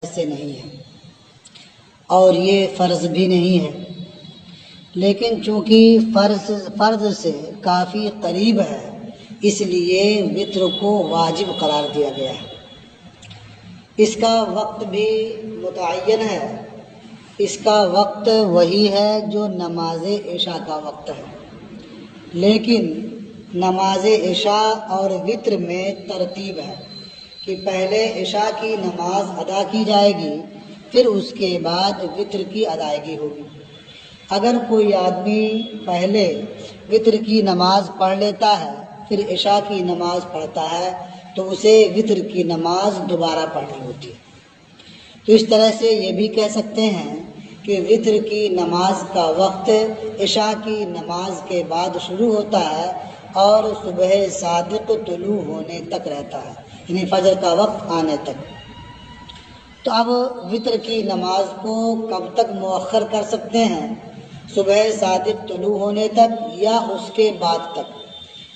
سے نہیں ہے اور یہ فرض بھی نہیں ہے، لیکن چونکہ فرض سے کافی قریب ہے اس لیے وتر کو واجب قرار دیا گیا ہے۔ اس کا وقت بھی متعین ہے، اس کا وقت وہی ہے جو نماز عشاء کا وقت ہے، لیکن نماز عشاء اور وتر میں ترتیب ہے کہ پہلے عشاء کی نماز ادا کی جائے گی، پھر اس کے بعد وتر کی ادائیگی ہوگی۔ اگر کوئی آدمی پہلے وتر کی نماز پڑھ لیتا ہے پھر عشاء کی نماز پڑھتا ہے تو اسے وتر کی نماز دوبارہ پڑھنی ہوتی ہے۔ تو اس طرح سے یہ بھی کہہ سکتے ہیں کہ وتر کی نماز کا وقت عشاء کی نماز کے بعد شروع ہوتا ہے اور صبح صادق طلوع ہونے تک رہتا ہے، یعنی فجر کا وقت آنے تک۔ تو اب وتر کی نماز کو کب تک مؤخر کر سکتے ہیں؟ صبح صادق طلوع ہونے تک یا اس کے بعد تک؟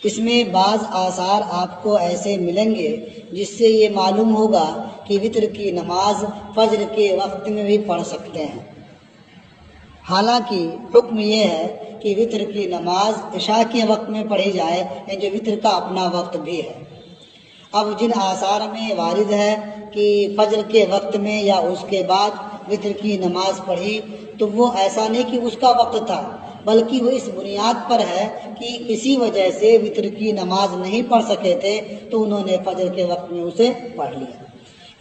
اس میں بعض آثار آپ کو ایسے ملیں گے جس سے یہ معلوم ہوگا کہ وتر کی نماز فجر کے وقت میں بھی پڑھ سکتے ہیں۔ حالانکہ حکم یہ ہے کہ وتر کی نماز عشاء کے وقت میں پڑھی جائے، یعنی جو وتر کا اپنا وقت بھی ہے۔ اب جن آثار میں وارد ہے کہ فجر کے وقت میں یا اس کے بعد وتر کی نماز پڑھی، تو وہ ایسا نہیں کہ اس کا وقت تھا، بلکہ وہ اس بنیاد پر ہے کہ کسی وجہ سے وتر کی نماز نہیں پڑھ سکے تھے تو انہوں نے فجر کے وقت میں اسے پڑھ لیا۔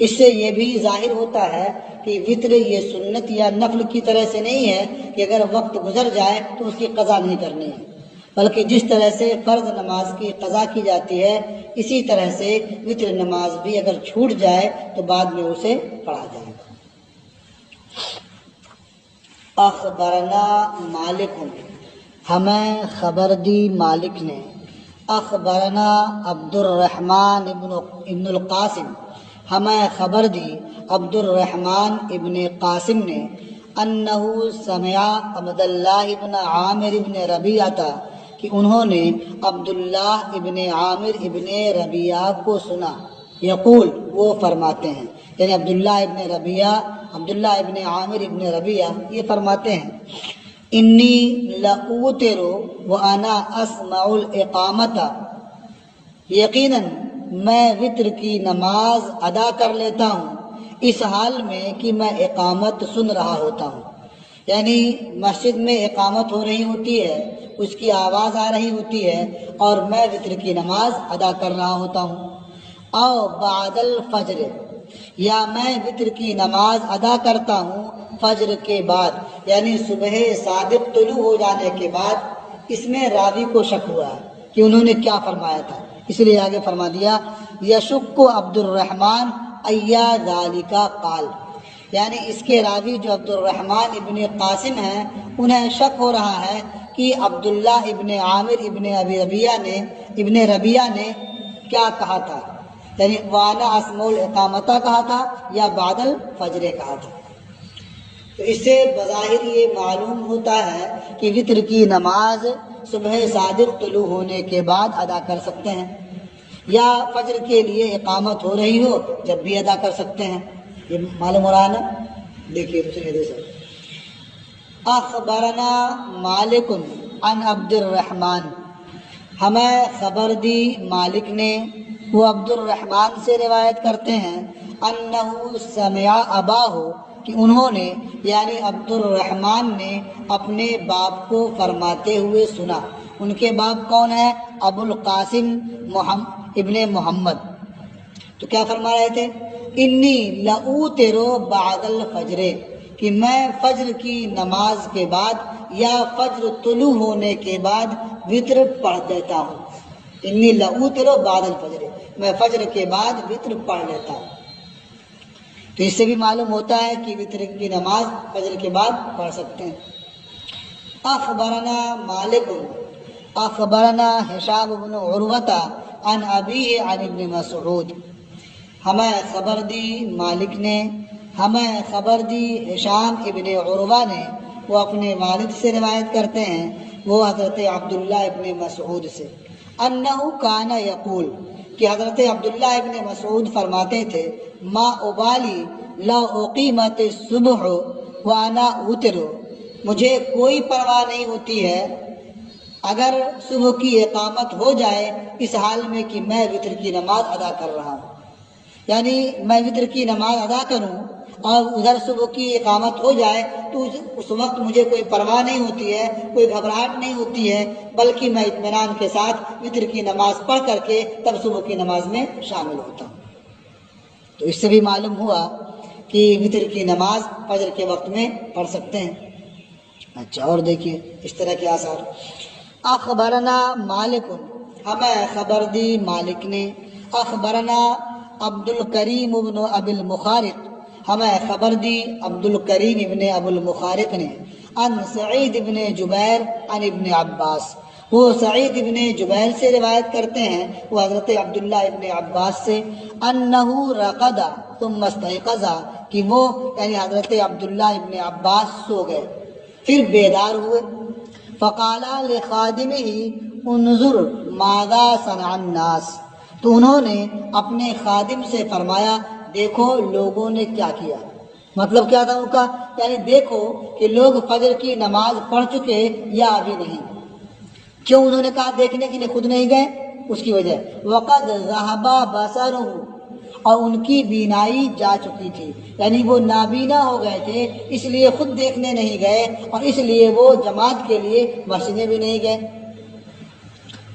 اس سے یہ بھی ظاہر ہوتا ہے کہ وتر یہ سنت یا نفل کی طرح سے نہیں ہے کہ اگر وقت گزر جائے تو اس کی قضا نہیں کرنی ہے، بلکہ جس طرح سے فرض نماز کی قضا کی جاتی ہے اسی طرح سے وتر نماز بھی اگر چھوٹ جائے تو بعد میں اسے پڑھا جائے گا۔ اخبرنا مالک، ہمیں خبر دی مالک نے، اخبرنا عبد الرحمن ابن القاسم، ہمیں خبر دی عبد الرحمن ابن قاسم نے، انہو سمع عبداللہ ابن عامر ابن ربیعہ، کہ انہوں نے عبداللہ ابن عامر ابن ربیعہ کو سنا، یقول، وہ فرماتے ہیں، یعنی عبداللہ ابن عامر ابن ربیعہ یہ فرماتے ہیں، انی لأوتر وانا اسمع الاقامت، یقیناً میں وتر کی نماز ادا کر لیتا ہوں اس حال میں کہ میں اقامت سن رہا ہوتا ہوں، یعنی مسجد میں اقامت ہو رہی ہوتی ہے، اس کی آواز آ رہی ہوتی ہے اور میں وتر کی نماز ادا کر رہا ہوتا ہوں، او بعد الفجر، یا میں وتر کی نماز ادا کرتا ہوں فجر کے بعد، یعنی صبح صادق طلوع ہو جانے کے بعد۔ اس میں راوی کو شک ہوا ہے کہ انہوں نے کیا فرمایا تھا، اس لیے آگے فرما دیا، یشک عبد الرحمن ایا ذالک قال، یعنی اس کے راوی جو عبد الرحمن ابن قاسم ہیں انہیں شک ہو رہا ہے کہ عبداللہ ابن عامر ابن ربیعہ نے کیا کہا تھا، یعنی وانا اسمع الاقامتہ کہا تھا یا بعد الفجر کہا تھا۔ تو اس سے بظاہر یہ معلوم ہوتا ہے کہ وتر کی نماز صبح صادق طلوع ہونے کے بعد ادا کر سکتے ہیں، یا فجر کے لیے اقامت ہو رہی ہو جب بھی ادا کر سکتے ہیں، یہ معلوم ہو رہا ہے نا۔ دیکھیے دوسرے حدیث، اخبرنا مالک عن عبد الرحمن، ہمیں خبر دی مالک نے، وہ عبد الرحمن سے روایت کرتے ہیں، انہو سمع اباہ، کہ انہوں نے یعنی عبد الرحمن نے اپنے باپ کو فرماتے ہوئے سنا۔ ان کے باپ کون ہے؟ ابو القاسم ابن محمد۔ تو کیا فرما رہے تھے؟ انی لأوتر بعد الفجر، کہ میں فجر کی نماز کے بعد یا فجر طلوع ہونے کے بعد وتر پڑھ دیتا ہوں۔ انی لأوتر بعد الفجر، میں فجر کے بعد وتر پڑھ لیتا ہوں۔ تو اس سے بھی معلوم ہوتا ہے کہ وتر کی نماز فجر کے بعد پڑھ سکتے ہیں۔ اخبرنا مالک اخبرنا ہشام بن عروہ عن ابیہ عن ابن مسعود، ہمیں خبر دی مالک نے، ہمیں خبر دی ہشام ابن عروہ نے، وہ اپنے والد سے روایت کرتے ہیں، وہ حضرت عبداللہ ابن مسعود سے، انہ کان یقول، کہ حضرت عبداللہ ابن مسعود فرماتے تھے ما ابالی لا اقیمت الصبح وانا اوتر، مجھے کوئی پرواہ نہیں ہوتی ہے اگر صبح کی اقامت ہو جائے اس حال میں کہ میں وتر کی نماز ادا کر رہا ہوں، یعنی میں وتر کی نماز ادا کروں اور ادھر صبح کی اقامت ہو جائے تو اس وقت مجھے کوئی پرواہ نہیں ہوتی ہے، کوئی گھبراہٹ نہیں ہوتی ہے، بلکہ میں اطمینان کے ساتھ وتر کی نماز پڑھ کر کے تب صبح کی نماز میں شامل ہوتا ہوں۔ تو اس سے بھی معلوم ہوا کہ وتر کی نماز فجر کے وقت میں پڑھ سکتے ہیں۔ اچھا، اور دیکھیے اس طرح کے آثار۔ اخبرنا مالک، ہمیں خبر دی مالک نے، اخبرنا عبد الکریم ابن ابی المخارق، ہمیں خبر دی عبد الکریم ابن ابو المخارق نے، ان سعید ابن جبیر عن ابن عباس، وہ سعید ابن جبیر سے روایت کرتے ہیں، وہ حضرت عبداللہ ابن عباس سے، انہو رقد ثم استيقظ، کہ وہ یعنی حضرت عبداللہ ابن عباس سو گئے پھر بیدار ہوئے، فقال لخادمہ انظر ماذا صنع الناس، تو انہوں نے اپنے خادم سے فرمایا دیکھو لوگوں نے کیا کیا، مطلب کیا تھا ان کا، یعنی دیکھو کہ لوگ فجر کی نماز پڑھ چکے یا ابھی نہیں۔ کیوں انہوں نے کہا دیکھنے کے لیے خود نہیں گئے؟ اس کی وجہ وقد ذهب بصره، اور ان کی بینائی جا چکی تھی، یعنی وہ نابینا ہو گئے تھے، اس لیے خود دیکھنے نہیں گئے اور اس لیے وہ جماعت کے لیے مسجد بھی نہیں گئے۔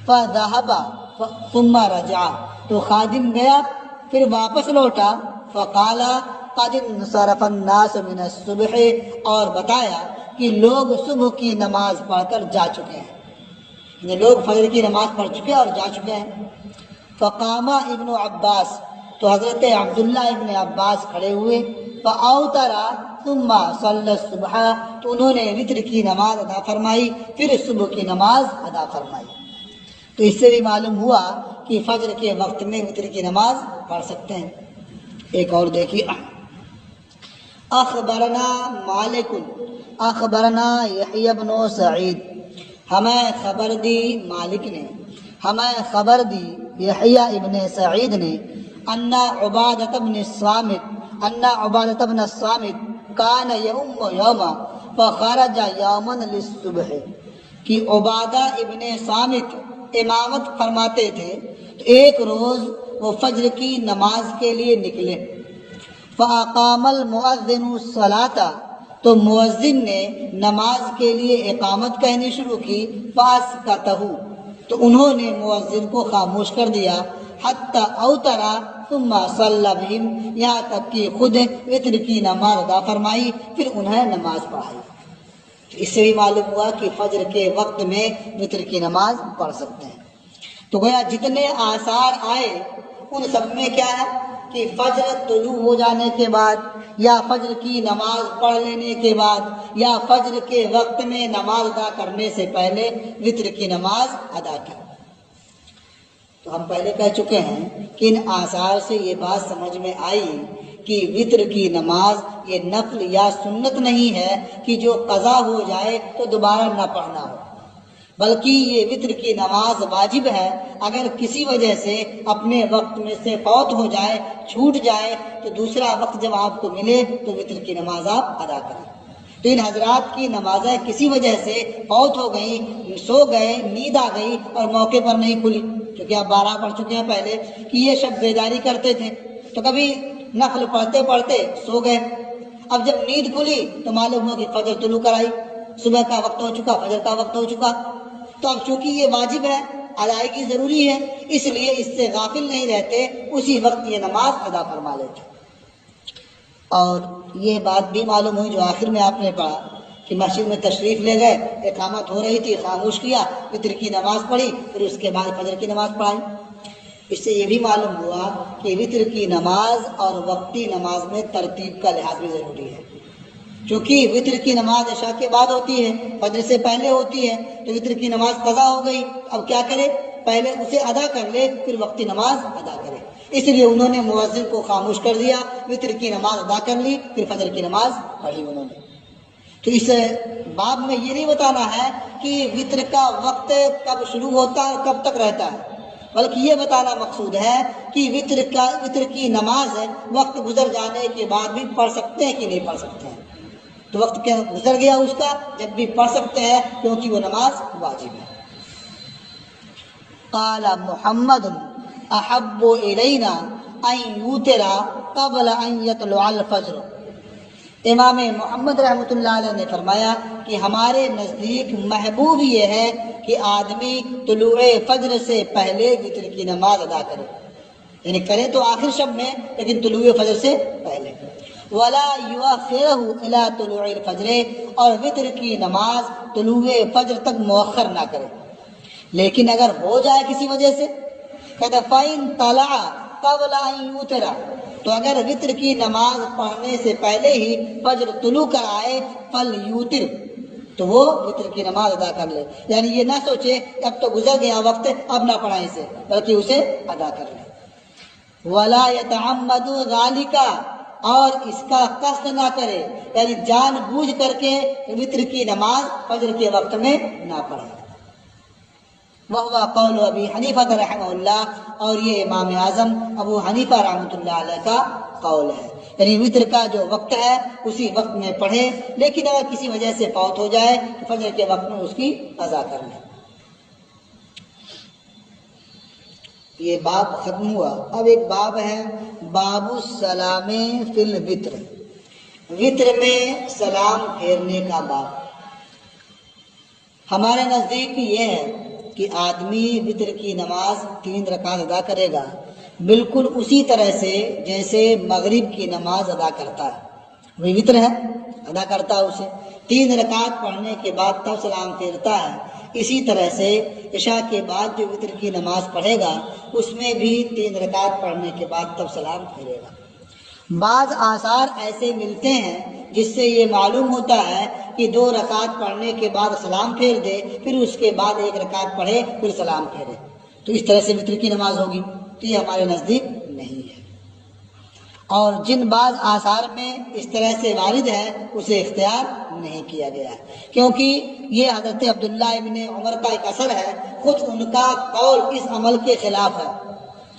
فذهب ثم رجع، تو خادم گیا پھر واپس لوٹا، فقال قد انصرف الناس من الصبح، اور بتایا کہ لوگ صبح کی نماز پڑھ کر جا چکے ہیں، یعنی لوگ فجر کی نماز پڑھ چکے اور جا چکے ہیں۔ فقام ابن عباس، تو حضرت عبداللہ ابن عباس کھڑے ہوئے، فاوتر ثم صلی الصبح، تو انہوں نے وتر کی نماز ادا فرمائی پھر صبح کی نماز ادا فرمائی۔ تو اس سے بھی معلوم ہوا کہ فجر کے وقت میں وتر کی نماز پڑھ سکتے ہیں۔ ایک اور دیکھیے، اخبرنا مالک اخبرنا یحیی بن سعید، ہمیں خبر دی مالک نے، ہمیں خبر دی یحیی ابن سعید نے، ان عبادۃ بن الصامت کان یوم یوما فخرج یوما للصبح، کہ عبادہ ابن صامت امامت فرماتے تھے تو ایک روز وہ فجر کی نماز کے لیے نکلے، فاقام المؤذن الصلاۃ، تو مؤذن نے نماز کے لیے اقامت کہنی شروع کی، فاسکتہ، تو انہوں نے مؤذن کو خاموش کر دیا، حتی اوترا ثم صلی بہم، یہاں تک کہ خود وتر کی نماز ادا فرمائی پھر انہیں نماز پڑھائی۔ اس سے بھی معلوم ہوا کہ فجر کے وقت میں وتر کی نماز پڑھ سکتے ہیں۔ تو گویا جتنے آثار آئے ان سب میں کیا ہے کہ فجر طلوع ہو جانے کے بعد یا فجر کی نماز پڑھ لینے کے بعد یا فجر کے وقت میں نماز ادا کرنے سے پہلے وتر کی نماز ادا کی۔ تو ہم پہلے کہہ چکے ہیں کہ ان آثار سے یہ بات سمجھ میں آئی کہ وتر کی نماز یہ نفل یا سنت نہیں ہے کہ جو قضا ہو جائے تو دوبارہ نہ پڑھنا ہو، بلکہ یہ وتر کی نماز واجب ہے۔ اگر کسی وجہ سے اپنے وقت میں سے فوت ہو جائے، چھوٹ جائے، تو دوسرا وقت جب آپ کو ملے تو وتر کی نماز آپ ادا کریں۔ تو ان حضرات کی نمازیں کسی وجہ سے فوت ہو گئیں، سو گئے، نیند آ گئی اور موقع پر نہیں کھلی، کیونکہ آپ 12 پڑھ چکے ہیں پہلے کہ یہ شب بیداری کرتے تھے، تو کبھی نفل پڑھتے پڑھتے سو گئے، اب جب نیند کھلی تو معلوم ہوا کہ فجر طلوع کرائی، صبح کا وقت ہو چکا، فجر کا وقت ہو چکا، تو اب چونکہ یہ واجب ہے، ادائیگی ضروری ہے، اس لیے اس سے غافل نہیں رہتے، اسی وقت یہ نماز ادا فرما لیتے۔ اور یہ بات بھی معلوم ہوئی جو آخر میں آپ نے پڑھا کہ مسجد میں تشریف لے گئے، اقامت ہو رہی تھی، خاموش کیا، وتر کی نماز پڑھی، پھر اس کے بعد فجر کی نماز پڑھائی۔ اس سے یہ بھی معلوم ہوا کہ وتر کی نماز اور وقتی نماز میں ترتیب کا لحاظ بھی ضروری ہے، چونکہ وتر کی نماز عشاء کے بعد ہوتی ہے، فجر سے پہلے ہوتی ہے، تو وتر کی نماز قضا ہو گئی، اب کیا کرے، پہلے اسے ادا کر لے پھر وقتی نماز ادا کرے، اس لیے انہوں نے مؤذن کو خاموش کر دیا، وتر کی نماز ادا کر لی، پھر فجر کی نماز پڑھی انہوں نے۔ تو اس باب میں یہ نہیں بتانا ہے کہ وتر کا وقت کب شروع ہوتا ہے اور کب تک رہتا ہے، بلکہ یہ بتانا مقصود ہے کہ وطر کی نماز وقت گزر جانے کے بعد بھی پڑھ سکتے ہیں کہ نہیں پڑھ سکتے ہیں. تو وقت کیا گزر گیا اس کا، جب بھی پڑھ سکتے ہیں کیونکہ وہ نماز واجب ہے. قال محمد احب الینا ان یوتر قبل ان یطلع الفجر. امام محمد رحمۃ اللہ علیہ نے فرمایا کہ ہمارے نزدیک محبوب یہ ہے کہ آدمی طلوع فجر سے پہلے وطر کی نماز ادا کرے، یعنی کرے تو آخر شب میں لیکن طلوع فجر سے پہلے. ولا یؤخرہ الی طلوع الفجر، اور وطر کی نماز طلوع فجر تک مؤخر نہ کرے. لیکن اگر ہو جائے کسی وجہ سے، کہتا فَإِن طَلَعَ قَبْلَ أَن يُوتِرَ، تو اگر وطر کی نماز پڑھنے سے پہلے ہی فجر طلوع کر آئے فَلْيُوتِرْ، تو وہ وطر کی نماز ادا کر لے. یعنی یہ نہ سوچے اب تو گزر گیا وقت اب نہ پڑھیں اسے، بلکہ اسے ادا کر لے. وَلَا يَتَعَمَّدُ ذَلِكَ، اور اس کا قصد نہ کرے، یعنی جان بوجھ کر کے وطر کی نماز فجر کے وقت میں نہ پڑھے. وَهُوَ قَوْلُ أَبِي حَنِيفَةَ رَحِمَهُ اللَّهُ، اور یہ امام اعظم ابو حنیفہ رحمۃ اللہ علیہ کا قول ہے. یعنی وطر کا جو وقت ہے اسی وقت میں پڑھے، لیکن اگر کسی وجہ سے فوت ہو جائے تو فجر کے وقت میں اس کی قضا کر لے. یہ باب ختم ہوا. اب ایک باب ہے باب السلام فی الوتر، وطر میں سلام پھیرنے کا باب. ہمارے نزدیک یہ ہے کہ آدمی وطر کی نماز 3 رکعت ادا کرے گا بالکل اسی طرح سے جیسے مغرب کی نماز ادا کرتا ہے. وہی وطر ہے، ادا کرتا ہے اسے. 3 رکعت پڑھنے کے بعد تب سلام پھیرتا ہے. اسی طرح سے عشاء کے بعد جو وطر کی نماز پڑھے گا اس میں بھی 3 رکعت پڑھنے کے بعد تب سلام پھیرے گا. بعض آثار ایسے ملتے ہیں جس سے یہ معلوم ہوتا ہے کہ 2 رکعت پڑھنے کے بعد سلام پھیر دے، پھر اس کے بعد 1 رکعت پڑھے پھر سلام پھیرے، تو اس طرح سے وطر کی نماز ہوگی. تو یہ ہمارے نزدیک نہیں ہے. اور جن بعض آثار میں اس طرح سے وارد ہے اسے اختیار نہیں کیا گیا ہے، کیونکہ یہ حضرت عبداللہ ابن عمر کا ایک اثر ہے. خود ان کا قول اس عمل کے خلاف ہے.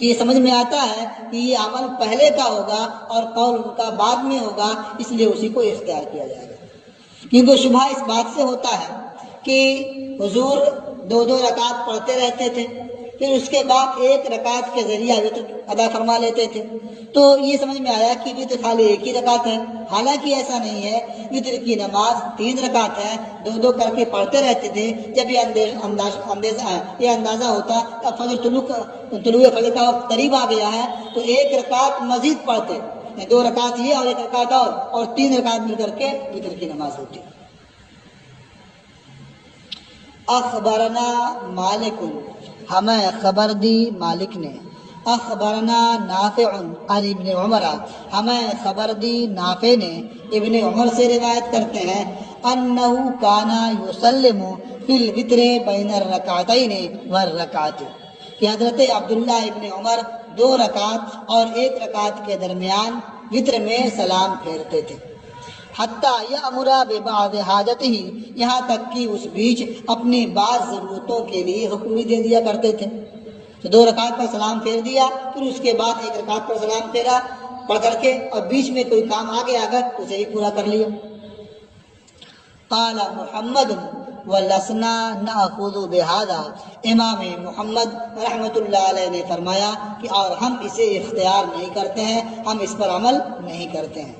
یہ سمجھ میں آتا ہے کہ یہ عمل پہلے کا ہوگا اور قول ان کا بعد میں ہوگا، اس لیے اسی کو اختیار کیا جائے گا. کیونکہ شبہ اس بات سے ہوتا ہے کہ حضور 2 رکعت پڑھتے رہتے تھے، پھر اس کے بعد 1 رکعت کے ذریعہ وطر ادا فرما لیتے تھے. تو یہ سمجھ میں آیا کہ وطر خالی 1 ہی رکعت ہے، حالانکہ ایسا نہیں ہے. وطر کی نماز 3 رکعت ہے، 2 کر کے پڑھتے رہتے تھے. جب یہ اندازہ ہوتا کہ فجر طلوع فجر کا وقت قریب آ گیا ہے تو 1 رکعت مزید پڑھتے، 2 رکعت یہ اور 1 رکعت اور 3 رکعت مل کر کے وطر کی نماز ہوتی. اخبرنا مالک، ہمیں خبر دی مالک نے. اخبرنا نافع عن ابن عمر، ہمیں خبر دی نافع نے ابن عمر سے روایت کرتے ہیں انہ کان یسلم فی الوتر بین الرکعتین والرکعت، کہ حضرت عبداللہ ابن عمر 2 رکعت اور 1 رکعت کے درمیان وتر میں سلام پھیرتے تھے. حتیٰ یأمر ببعض حاجتہ، یہاں تک کہ اس بیچ اپنی بعض ضرورتوں کے لیے حکم بھی دے دیا کرتے تھے. تو 2 رکعت پر سلام پھیر دیا، پھر اس کے بعد 1 رکعت پر سلام پھیرا پڑھ کر کے، اور بیچ میں کوئی کام آگے آ اسے بھی پورا کر لیا. قال محمد ولسنا ناخذ بهذا، امام محمد رحمۃ اللہ علیہ نے فرمایا کہ اور ہم اسے اختیار نہیں کرتے ہیں، ہم اس پر عمل نہیں کرتے ہیں.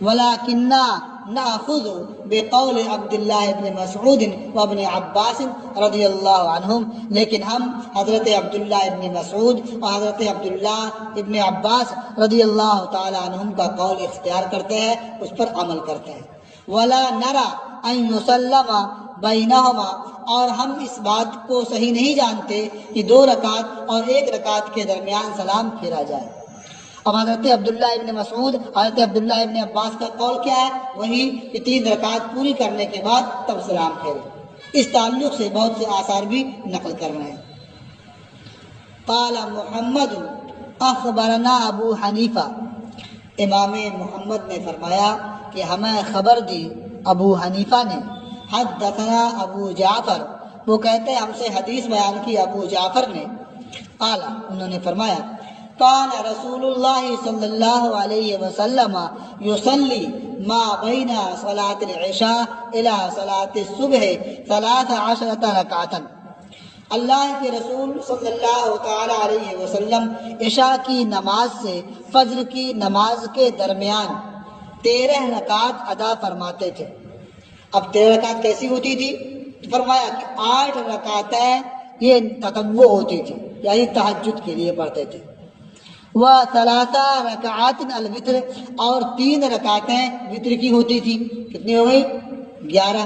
ولكننا ناخذ بقول عبد الله بن مسعود وابن عباس رضی اللہ عنہم، لیکن ہم حضرت عبداللہ ابن مسعود اور حضرت عبداللہ ابن عباس رضی اللہ تعالی عنہم کا قول اختیار کرتے ہیں، اس پر عمل کرتے ہیں. ولا نرى ان يسلم بینہما، اور ہم اس بات کو صحیح نہیں جانتے کہ 2 رکعت اور 1 رکعت کے درمیان سلام پھیرا جائے. اب حضرت عبداللہ ابن مسعود، حضرت عبداللہ ابن عباس کا قول کیا ہے؟ وہی کہ 3 رکعت پوری کرنے کے بعد تب سلام پھیرے. اس تعلق سے بہت سے آثار بھی نقل کر رہے ہیں. قال محمد اخبرنا ابو حنیفہ، امام محمد نے فرمایا کہ ہمیں خبر دی ابو حنیفہ نے. حدثنا ابو جعفر، وہ کہتے ہیں ہم سے حدیث بیان کی ابو جعفر نے. قال انہوں نے فرمایا کان رسول اللہ صلی اللہ علیہ وسلم یصلی ما بین صلاۃ العشاء الی صلاۃ الصبح 13 رکعۃ، اللہ کے رسول صلی اللہ تعالی علیہ وسلم عشاء کی نماز سے فجر کی نماز کے درمیان 13 رکعت ادا فرماتے تھے۔ اب 13 رکعت کیسی ہوتی تھی؟ فرمایا کہ 8 رکعتیں یہ تطوع ہوتی تھی، یعنی تہجد کے لیے پڑھتے تھے، و3 رکعات الوتر، اور 3 رکعتیں وتر کی ہوتی تھی، کتنی ہو گئی؟ 11،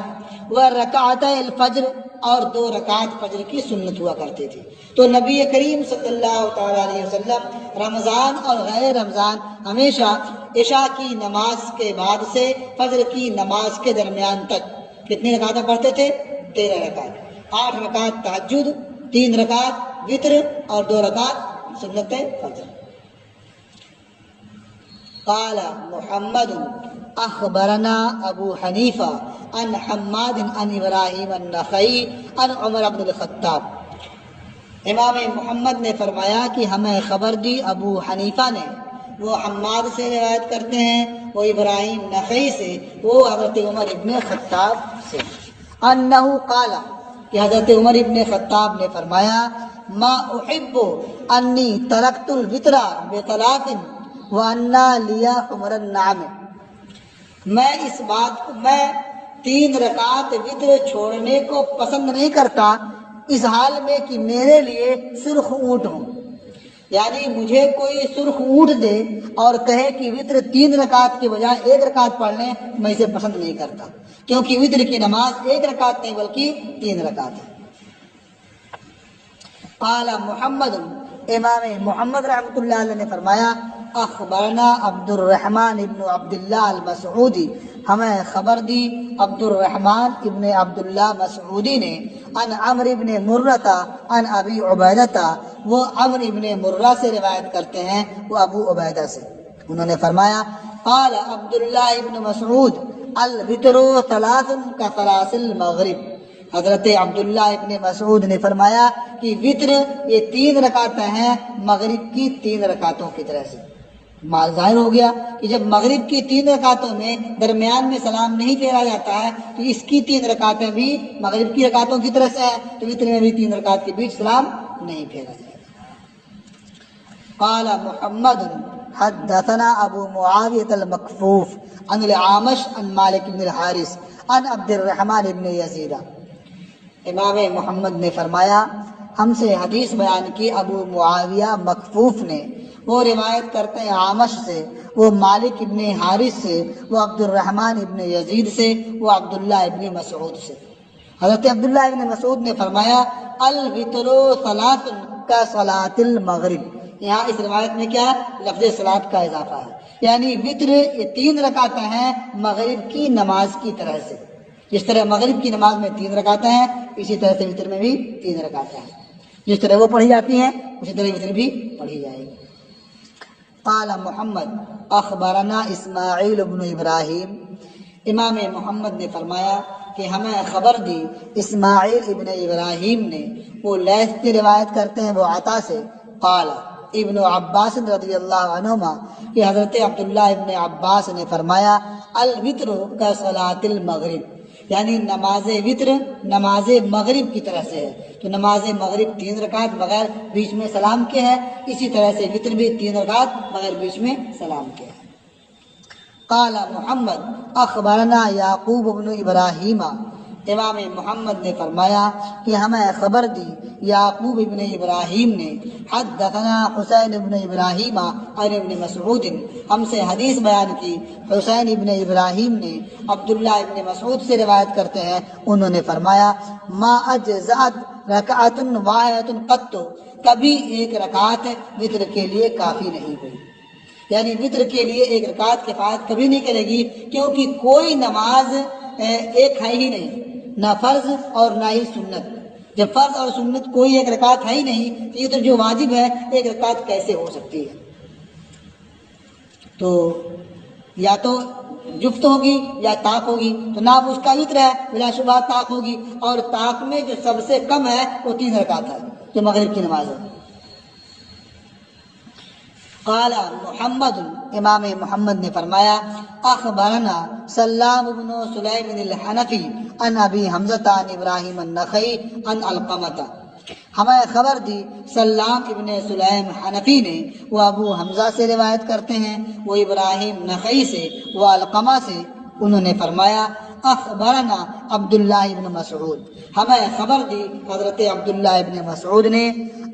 ورکعت الفجر، اور 2 رکعت فجر کی سنت ہوا کرتی تھی۔ تو نبی کریم صلی اللہ تعالی علیہ وسلم رمضان اور غیر رمضان ہمیشہ عشاء کی نماز کے بعد سے فجر کی نماز کے درمیان تک کتنی رکعتیں پڑھتے تھے؟ 13 رکعت، 8 رکعت تہجد، 3 رکعت وتر، اور 2 رکعت سنت فجر۔ قال محمد اخبرنا ابو حنیفہ عن حماد عن ابراہیم النخعی عن عمر بن الخطاب، امام محمد نے فرمایا کہ ہمیں خبر دی ابو حنیفہ نے، وہ حماد سے روایت کرتے ہیں، وہ ابراہیم نخعی سے، وہ حضرت عمر ابن خطاب سے، انہو قال، کہ حضرت عمر ابن خطاب نے فرمایا ما احب انی ترکت الوتر بطلاق وانا لیا عمر النعم، میں اس بات کو، میں 3 رکعت وتر چھوڑنے کو پسند نہیں کرتا اس حال میں کہ میرے لیے سرخ اونٹ ہوں، یعنی مجھے کوئی سرخ اونٹ دے اور کہے کہ وتر 3 رکعت کے بجائے 1 رکعت پڑھ لیں، میں اسے پسند نہیں کرتا، کیونکہ وتر کی نماز 1 رکعت نہیں بلکہ 3 رکعت ہے۔ قال محمد، امام محمد رحمۃ اللہ علیہ نے فرمایا اخبرنا عبد الرحمن ابن عبداللہ المسعودی، ہمیں خبر دی عبد الرحمن ابن عبداللہ مسعودی نے، عن عمرو ابن مرہ عن ابی عبیدہ، وہ عمرو ابن مرہ سے روایت کرتے ہیں، وہ ابو عبیدہ سے، انہوں نے فرمایا قال عبداللہ ابن مسعود الوتر 3 كثلاث المغرب، حضرت عبداللہ ابن مسعود نے فرمایا کہ وتر یہ 3 رکعتیں ہیں مغرب کی 3 رکعتوں کی طرح سے۔ ظاہر ہو گیا کہ جب مغرب کی 3 رکعتوں میں درمیان میں سلام نہیں پھیرا جاتا ہے تو اس کی 3 رکعتیں بھی مغرب کی رکعتوں کی طرح سے ہیں، تو وتر میں بھی 3 رکعت کے بیچ سلام نہیں پھیرا جائے گا۔ قال محمد حدثنا ابو معاویہ المکفوف عن العامش عن مالک بن الحارث عن عبد الرحمن بن یزید، امام محمد نے فرمایا ہم سے حدیث بیان کی ابو معاویہ مکفوف نے، وہ روایت کرتے ہیں عامش سے، وہ مالک ابن حارث سے، وہ عبد الرحمن ابن یزید سے، وہ عبداللہ ابن مسعود سے۔ حضرت عبداللہ ابن مسعود نے فرمایا الوتر 3 كصلاۃ المغرب، یہاں اس روایت میں کیا لفظ صلاۃ کا اضافہ ہے، یعنی وتر یہ 3 رکعتیں ہیں مغرب کی نماز کی طرح سے، جس طرح مغرب کی نماز میں 3 رکعتیں ہیں اسی طرح سے وتر میں بھی 3 رکعتیں ہیں، جس طرح وہ پڑھی جاتی ہیں اسی طرح وتر بھی پڑھی جائے گی۔ قال محمد اخبرنا اسماعیل بن ابراہیم، امام محمد نے فرمایا کہ ہمیں خبر دی اسماعیل ابن ابراہیم نے، وہ لیث کی روایت کرتے ہیں، وہ عطا سے، قال ابن عباس رضی اللہ عنہما، کہ حضرت عبداللہ ابن عباس نے فرمایا الوتر كصلاۃ المغرب، یعنی نماز وتر نماز مغرب کی طرح سے ہے، تو نماز مغرب 3 رکعت بغیر بیچ میں سلام کے ہے، اسی طرح سے وتر بھی 3 رکعت بغیر بیچ میں سلام کے ہے۔ قال محمد اخبرنا یعقوب بن ابراہیم، امام محمد نے فرمایا کہ ہمیں خبر دی یعقوب ابن ابراہیم نے، حدثنا حسین ابن ابراہیم عن ابن مسعود، ہم سے حدیث بیان کی حسین ابن ابراہیم نے، عبداللہ ابن مسعود سے روایت کرتے ہیں، انہوں نے فرمایا ما اجزأت رکعۃ واحدۃ قط، کبھی 1 رکعت وتر کے لیے کافی نہیں ہوئی، یعنی وتر کے لیے 1 رکعت کفایت کبھی نہیں کرے گی، کیونکہ کوئی نماز ایک ہے ہی نہیں، نہ فرض اور نہ ہی سنت، جب فرض اور سنت کوئی 1 رکعت ہے ہی نہیں تو یہ تو جو واجب ہے 1 رکعت کیسے ہو سکتی ہے؟ تو یا تو جفت ہوگی یا طاق ہوگی، تو نام اس کا وتر ہے، بلا شبہ طاق ہوگی، اور طاق میں جو سب سے کم ہے وہ 3 رکعت ہے جو مغرب کی نماز ہے، قال محمد، امام محمد نے فرمایا اخبرنا سلام بن سلیم الحنفی عن ابی حمزہ عن ابراہیم النخعی عن علقمہ، ہمیں خبر دی سلام ابن سلیم حنفی نے، وہ ابو حمزہ سے روایت کرتے ہیں، وہ ابراہیم نخعی سے، وہ علقمہ سے، انہوں نے فرمایا اخبرنا عبداللہ ابن مسعود، ہمیں خبر دی حضرت عبداللہ ابن مسعود نے،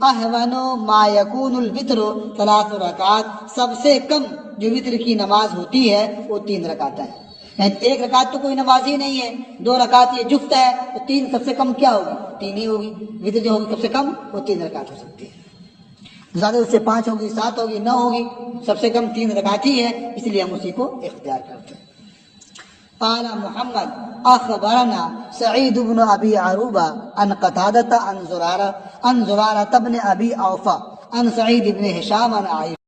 احون ما یکون الوتر 3 رکعات، سب سے کم جو وتر کی نماز ہوتی ہے وہ 3 رکعت ہے، یعنی 1 رکعت تو کوئی نماز ہی نہیں ہے، 2 رکعت یہ جفت ہے، تو 3 سب سے کم کیا ہوگی؟ 3 ہی ہوگی، وتر جو ہوگی سب سے کم وہ 3 رکعت ہو سکتی ہے، زیادہ اس سے 5 ہوگی، 7 ہوگی، 9 ہوگی، سب سے کم 3 رکعت ہی ہے، اس لیے ہم اسی کو اختیار کرتے ہیں۔ قال محمد اخبرنا سعید بن ابی عروبہ عن قتادہ عن زرارہ بن ابی اوفا عن سعید بن ہشام عن عائشہ